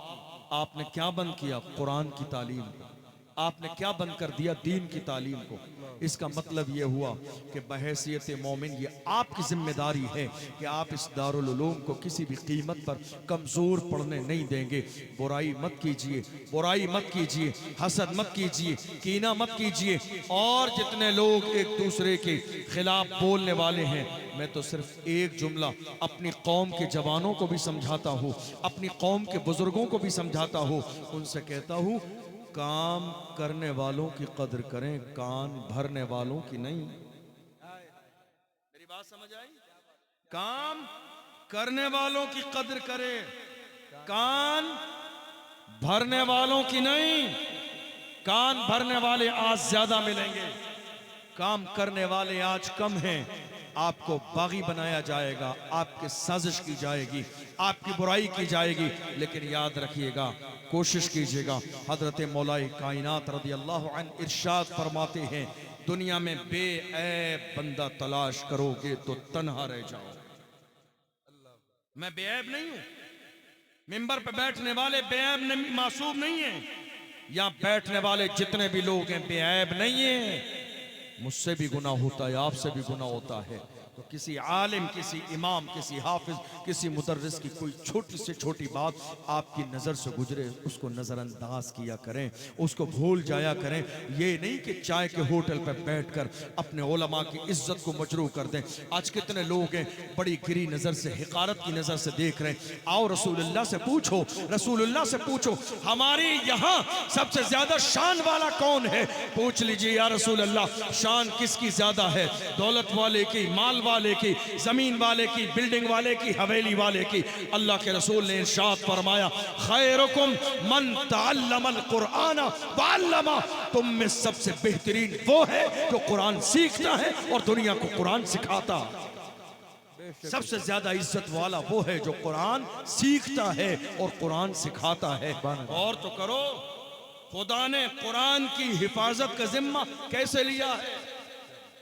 आपने क्या बंद किया? कुरान की तालीम को। आपने क्या बंद कर दिया? दीन की तालीम को। इसका मतलब यह हुआ कि बहैसियत मोमिन ये आपकी जिम्मेदारी है कि आप इस दारुल उलूम को किसी भी कीमत पर कमजोर पड़ने नहीं देंगे। बुराई मत कीजिए, बुराई मत कीजिए, हसद मत कीजिए, कीना मत कीजिए। और जितने लोग एक दूसरे के खिलाफ बोलने वाले हैं, मैं तो सिर्फ एक जुमला अपनी कौम के जवानों को भी समझाता हूँ, अपनी कौम के बुजुर्गों को भी समझाता हूँ, उनसे कहता हूँ, काम करने वालों की कदर करें, कान भरने वालों की नहीं। मेरी बात समझ आई? काम करने वालों की कदर करें, कान भरने वालों की नहीं। कान भरने वाले आज ज्यादा मिलेंगे, काम करने वाले आज कम हैं। आपको बागी बनाया जाएगा, आपकी साजिश की जाएगी, आपकी बुराई की जाएगी, लेकिन याद रखिएगा, कोशिश कीजिएगा। हजरत मौलाई कायनात रज़ी अल्लाह अन्हु इरशाद फरमाते हैं, दुनिया में बेऐब बंदा तलाश करोगे तो तन्हा रह जाओ। मैं बेऐब नहीं हूं, मिंबर पे बैठने वाले बेऐब मासूम नहीं है, या बैठने वाले जितने भी लोग हैं बेऐब नहीं है। मुझसे भी गुनाह होता है, आपसे भी गुनाह होता है। तो किसी आलिम, किसी इमाम, किसी हाफिज, किसी मुदर्रिस की कोई छोटी से छोटी बात आपकी नज़र से गुजरे, उसको नज़रअंदाज किया करें, उसको भूल जाया करें। ये नहीं कि चाय के होटल पर बैठकर अपने उलमा की इज्जत को मजरूह कर दें। आज कितने लोग हैं बड़ी गिरी नज़र से, हिकारत की नज़र से देख रहे हैं। आओ रसूलुल्लाह से पूछो, रसूलुल्लाह से पूछो, हमारे यहाँ सबसे ज्यादा शान वाला कौन है? पूछ लीजिए या रसूलुल्लाह, शान किसकी ज्यादा है? दौलत वाले की, माल वाले की, जमीन वाले की, बिल्डिंग वाले की, हवेली वाले की? अल्लाह के रसूल ने इरशाद फरमाया, खैरुकुम मन तअल्लमल कुरान व अल्लमा, तुम में सबसे बेहतरीन वो है जो कुरान सीखता है और दुनिया को कुरान सिखाता। सबसे ज्यादा इज्जत वाला वो है जो कुरान सीखता है और कुरान सिखाता है। और तो करो, खुदा ने कुरान की हिफाजत का जिम्मा कैसे लिया है?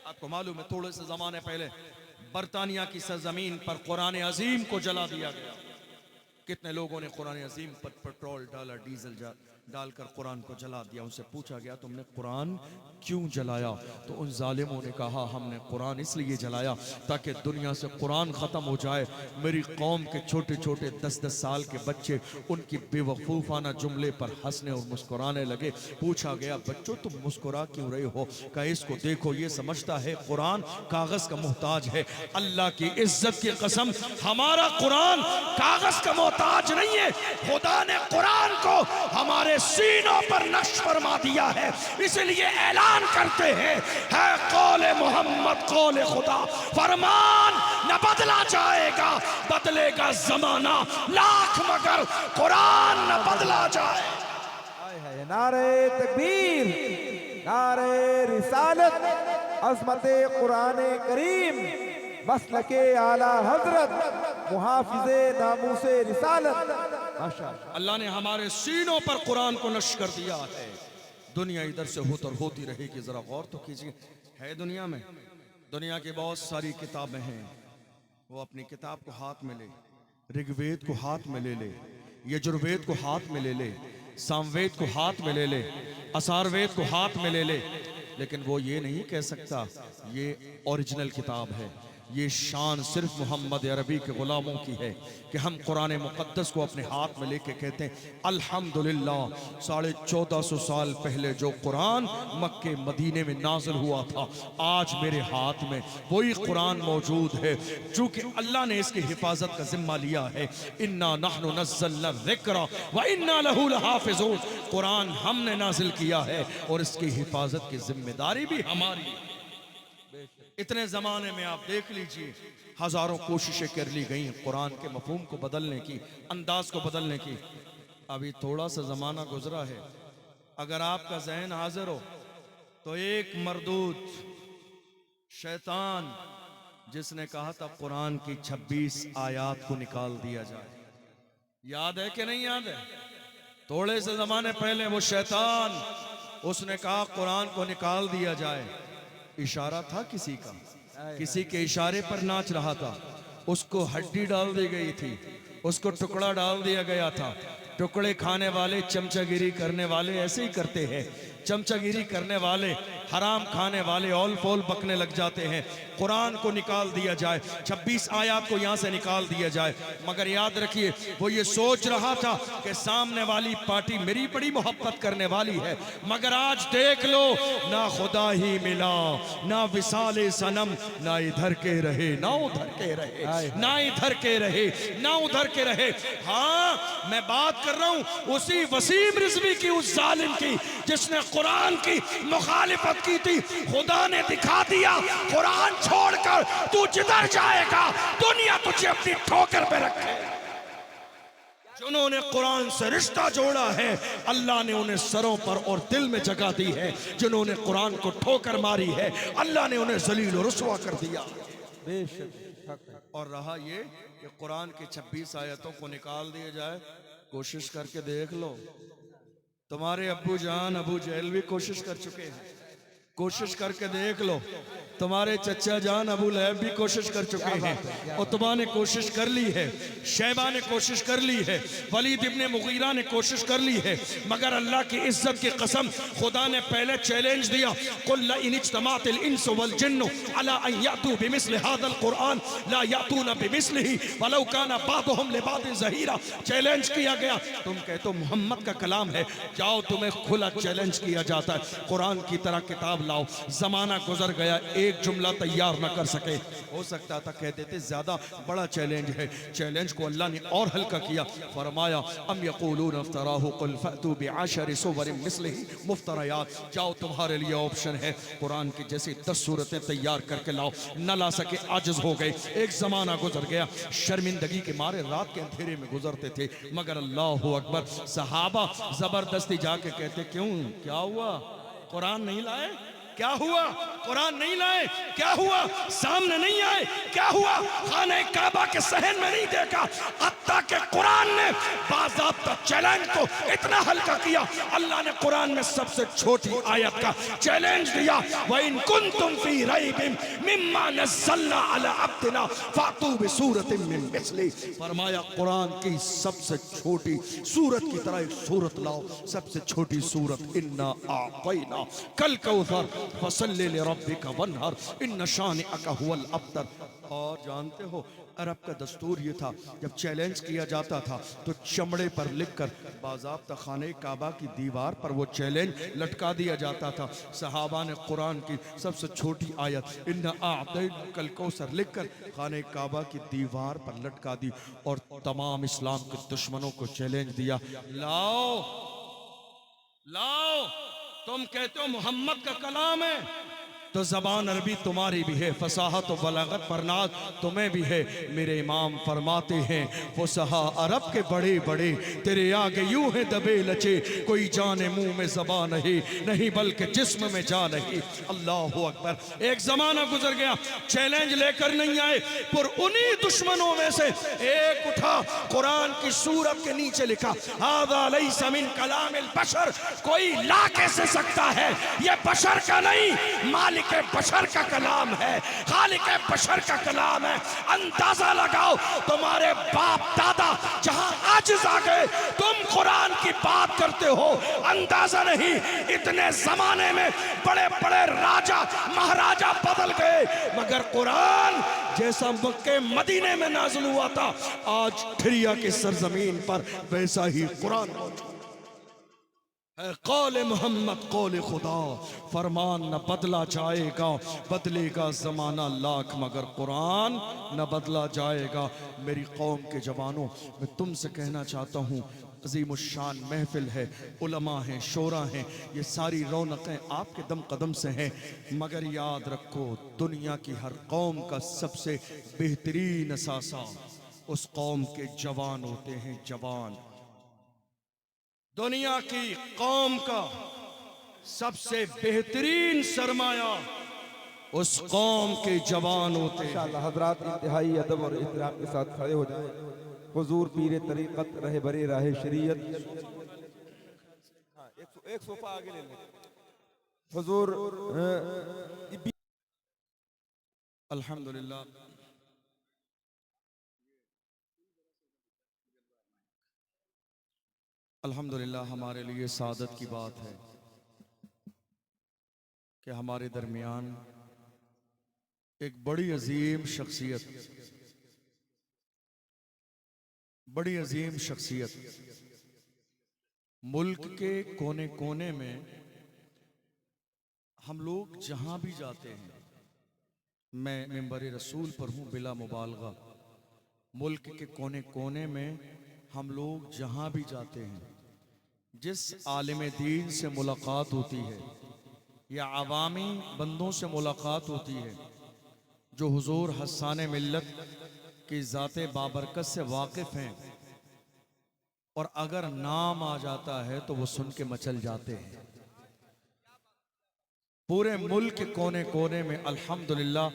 आपको मालूम है, थोड़े से जमाने पहले बरतानिया की सरजमीन पर कुरान अजीम को जला दिया गया। कितने लोगों ने कुरान अजीम पर पेट्रोल डाला, डीजल डालकर कुरान को जला दिया। उनसे पूछा गया, तुमने कुरान क्यों जलाया? तो उन जालिमों ने कहा, हमने कुरान इसलिए जलाया ताकि दुनिया से कुरान ख़त्म हो जाए। मेरी कौम के छोटे छोटे 10-10 साल के बच्चे उनकी बेवकूफ़ाना जुमले पर हंसने और मुस्कुराने लगे। पूछा गया, बच्चों तुम मुस्कुरा क्यों रहे हो? कहा, इसको देखो, ये समझता है कुरान कागज़ का मोहताज है। अल्लाह की इज्जत की कसम, हमारा कुरान कागज़ का मोहताज नहीं है। खुदा ने कुरान को हमारे हमारे सीनों पर नक्श फरमा दिया है, इसलिए ऐलान करते हैं है कौले मोहम्मद कौले खुदा, फरमान न बदला जाएगा, बदलेगा जमाना लाख मगर कुरान न बदला जाए। नारे तकबीर, नारे रिसालत, अज़मते कुरान करीम, मसलके आला हजरत, मुहाफिज़े नामूसे रिसालत। माशाअल्लाह, अल्लाह ने हमारे सीनों पर कुरान को नश्र कर दिया है। दुनिया इधर से होती रहेगी, जरा गौर तो कीजिए। है दुनिया में, दुनिया की बहुत सारी किताबें हैं, वो अपनी किताब को हाथ में ले, ऋग्वेद को हाथ में ले ले, यजुर्वेद को हाथ में ले ले, सामवेद को हाथ में ले ले, असारवेद को हाथ में ले ले, लेकिन वो ये नहीं कह सकता ये ओरिजिनल किताब है। ये शान सिर्फ मोहम्मद अरबी के गुलामों की है कि हम कुरान मुक़द्दस को अपने हाथ में लेके कहते हैं अल्हम्दुलिल्लाह, 1450 साल पहले जो कुरान मक्के मदीने में नाज़िल हुआ था, आज मेरे हाथ में वही कुरान मौजूद है। चूँकि अल्लाह ने इसकी हिफाजत का जिम्मा लिया है, इन्ना नहनु नज़्ज़लना ज़िक्रा व इन्ना लहू लहाफ़िज़ून, कुरान हमने नाजिल किया है और इसकी हिफाजत की जिम्मेदारी भी हमारी है। इतने ज़माने में आप देख लीजिए, हज़ारों कोशिशें कर ली गई कुरान के मफ़हूम को बदलने की, अंदाज को बदलने की। अभी थोड़ा सा ज़माना गुजरा है, अगर आपका ज़हन हाजिर हो तो एक मरदूद शैतान जिसने कहा था कुरान की 26 आयात को निकाल दिया जाए, याद है कि नहीं याद है? थोड़े से ज़माने पहले वो शैतान, उसने कहा कुरान को निकाल दिया जाए। इशारा था किसी का, किसी के इशारे पर नाच रहा था, उसको हड्डी डाल दी गई थी, उसको टुकड़ा डाल दिया गया था। टुकड़े खाने वाले, चमचागिरी करने वाले ऐसे ही करते हैं। चमचागिरी करने वाले, हराम खाने वाले औल फोल बकने लग जाते हैं। कुरान को निकाल दिया जाए, 26 आयात को यहाँ से निकाल दिया जाए। मगर याद रखिए, वो ये सोच रहा था कि सामने वाली पार्टी मेरी बड़ी मोहब्बत करने वाली है, मगर आज देख लो, ना खुदा ही मिला, ना विसाले सनम, ना इधर के रहे ना उधर के रहे, ना इधर के रहे ना उधर के रहे। हाँ, मैं बात कर रहा हूं उसी वसीम रिजवी की, उस जालिम की जिसने कुरान की मुखालिफत की थी। खुदा ने दिखा दिया, कुरान छोड़कर तू जिधर जाएगा दुनिया तुझे अपनी ठोकर पे रखे। जिन्होंने कुरान से रिश्ता जोड़ा है, अल्लाह ने उन्हें सरों पर और दिल में जगह दी है। जिन्होंने कुरान को ठोकर मारी है, अल्लाह ने उन्हें जलील और रुसवा कर दिया। और रहा ये कि कुरान की 26 आयतों को निकाल दिया जाए, कोशिश करके देख लो। तुम्हारे अब्बू जान अबू जहल भी कोशिश कर चुके हैं, कोशिश करके देख लो। तुम्हारे चचा जान अबू लहब भी कोशिश कर चुके हैं, उतबा ने कोशिश कर ली है, शैबा ने कोशिश कर ली है, वलीद इब्ने मुगीरा ने कोशिश कर ली है। मगर अल्लाह की इज्जत की कसम, खुदा ने पहले चैलेंज दिया, कुल इन इज्तमाअतिल इंसु वल जिन्नु अला अन यातू बिमिस्लि हादल कुरान ला यातूना बिमिस्लिही वलौ काना बादुहुम लिबादिन ज़हीरा। चैलेंज किया गया, तुम कहते हो मोहम्मद का कलाम है, जाओ तुम्हें खुला चैलेंज किया जाता है, कुरान की तरह किताब लाओ। जमाना गुजर गया, एक जुमला तैयार न कर सके, हो सकता था कह देते ज्यादा बड़ा चैलेंज है। चैलेंज को अल्लाह ने और हल्का किया, फरमाया अम यक़ूलून इफ्तराहु कुल फअतू बिअशरि सुवरिन मिस्लिही मुफ्तरयात। जाओ तुम्हारे लिए ऑप्शन है, कुरान की जैसी 10 सूरतें तैयार करके लाओ। न ला सके, आजिज हो गए। एक जमाना गुजर गया, शर्मिंदगी के मारे रात के अंधेरे में गुजरते थे। मगर अल्लाहु अकबर, सहाबा जबरदस्ती जाके कहते, क्यों, क्या हुआ, कुरान नहीं लाए? क्या हुआ, कुरान नहीं लाए? क्या हुआ, सामने नहीं आए? क्या हुआ, खाने काबा के सहन में नहीं देखा? हत्ता के कुरान ने बाज़ाब्ता चैलेंज को इतना हल्का किया, अल्लाह ने कुरान में सबसे छोटी आयत का चैलेंज दिया, व इन कुंतुम फी रैबिम मिम्मा नज़्ज़लना अला अब्दिना फातू बिसूरतिन मिन मिस्ली। फरमाया कुरान की सबसे छोटी सूरत की तरह एक सूरत लाओ, सबसे छोटी सूरत, इन्ना आतैना कल कौसर फसल्लि लिरब्बिका वन्हर इन्न शानिअका हुवल अब्तर। और जानते हो, अरब का दस्तूर ये था, जब चैलेंज किया जाता था तो चमड़े पर लिखकर बाज़ाब्ता खाने काबा की दीवार पर वो चैलेंज लटका दिया जाता था। सहाबा ने कुरान की सबसे छोटी आयत इन्ना आतैनाकल कौसर लिखकर खाने काबा की दीवार पर लटका दी और तमाम इस्लाम के दुश्मनों को चैलेंज दिया, लाओ लाओ, तुम कहते हो मोहम्मद का कलाम है, तो जबान अरबी तुम्हारी भी है, फसाहत और बलागत परनाज तुम्हें भी है। मेरे इमाम फरमाते हैं फुसहा अरब के बड़े बड़े, तेरे आगे यूं है दबे लचे, कोई जाने मुंह में ज़बान नहीं बल्कि जिस्म में जा नहीं। अल्लाह अकबर। एक जमाना गुजर गया, चैलेंज लेकर नहीं आए, पर उन्हीं दुश्मनों में से एक उठा, कुरान की सूरत के नीचे लिखा हादा लैसा मिन कलामिल बशर, कोई ला कैसे सकता है, ये बशर का नहीं मालिक के बशर का कलाम है, खालिक के बशर का कलाम है। अंदाजा लगाओ, तुम्हारे बाप दादा जहां आजिज आ गए, तुम कुरान की बात करते हो। अंदाजा नहीं, इतने जमाने में बड़े बड़े राजा महाराजा बदल गए, मगर कुरान जैसा मक्के मदीने में नाज़िल हुआ था, आज ठिरिया की सरजमीन पर वैसा ही कुरान मौजूद। कौल मोहम्मद कौल खुदा, फरमान न बदला जाएगा, बदलेगा जमाना लाख मगर कुरान न बदला जाएगा। मेरी कौम के जवानों, मैं तुमसे कहना चाहता हूँ, अजीमुशान महफिल है, उलमा हैं, शोरा हैं, ये सारी रौनकें आपके दम कदम से हैं, मगर याद रखो दुनिया की हर कौम का सबसे बेहतरीन असासा उस कौम के जवान होते हैं। जवान दुनिया की कौम का सबसे बेहतरीन सरमाया उस कौम के जवान होते हैं। इंशाअल्लाह हजरात इंतहाई अदब और इहतराम के साथ खड़े हो जाएं। हुजूर पीर तरीक़त रहे बरे राह शरीयत। हाँ, एक सोफा आगे ले लें। हुजूर अल्हम्दुलिल्लाह, अल्हम्दुलिल्लाह हमारे लिए सादत की बात है कि हमारे दरमियान एक बड़ी अजीम शख्सियत मुल्क के कोने कोने में, हम लोग जहां भी जाते हैं, मैं मिंबर रसूल पर हूं बिला मुबालगा, मुल्क के कोने कोने में हम लोग जहां भी जाते हैं, जिस आलिम दीन से मुलाकात होती है या अवामी बंदों से मुलाकात होती है, जो हुजूर हस्सान मिल्लत की ज़ाते बाबरकत से वाकिफ़ हैं, और अगर नाम आ जाता है तो वो सुन के मचल जाते हैं। पूरे मुल्क के कोने कोने में अल्हम्दुलिल्लाह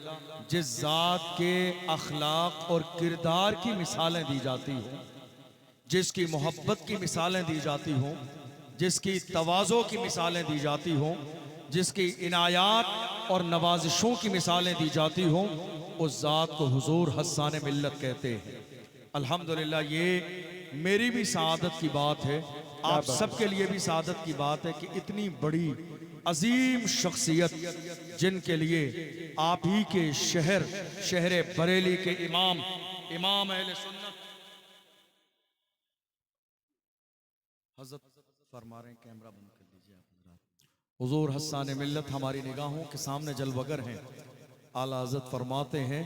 जिस ज़ात के अखलाक और किरदार की मिसालें दी जाती हों, जिसकी मोहब्बत की मिसालें दी जाती हों, जिसकी तवाज़ो की मिसालें दी जाती हों, जिसकी इनायात और नवाजिशों की मिसालें दी जाती हों, उस ज़ात को हुजूर हस्सान मिल्लत कहते हैं। अल्हम्दुलिल्लाह ये मेरी भी सआदत की बात है, आप सबके लिए भी सआदत की बात है कि इतनी बड़ी अजीम शख्सियत, जिनके लिए आप ही के शहर बरेली के इमाम अहले सुन्नत हज़रत फरमा रहे हैं, कैमरा बंद कर लीजिए आप। हुजूर हस्सान मिल्लत हमारी निगाहों के सामने जलवगर हैं। आला हज़रत फरमाते हैं,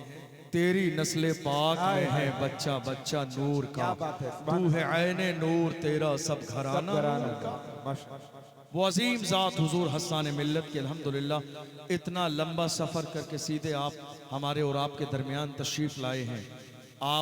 तेरी नस्ल पाक में है बच्चा बच्चा नूर का, तू है ऐने नूर तेरा सब घराना का। वो अजीम ज़ात हुजूर हस्सान मिल्लत के अल्हम्दुलिल्लाह इतना लंबा सफ़र करके सीधे आप हमारे और आपके दरमियान तशरीफ़ लाए हैं। आप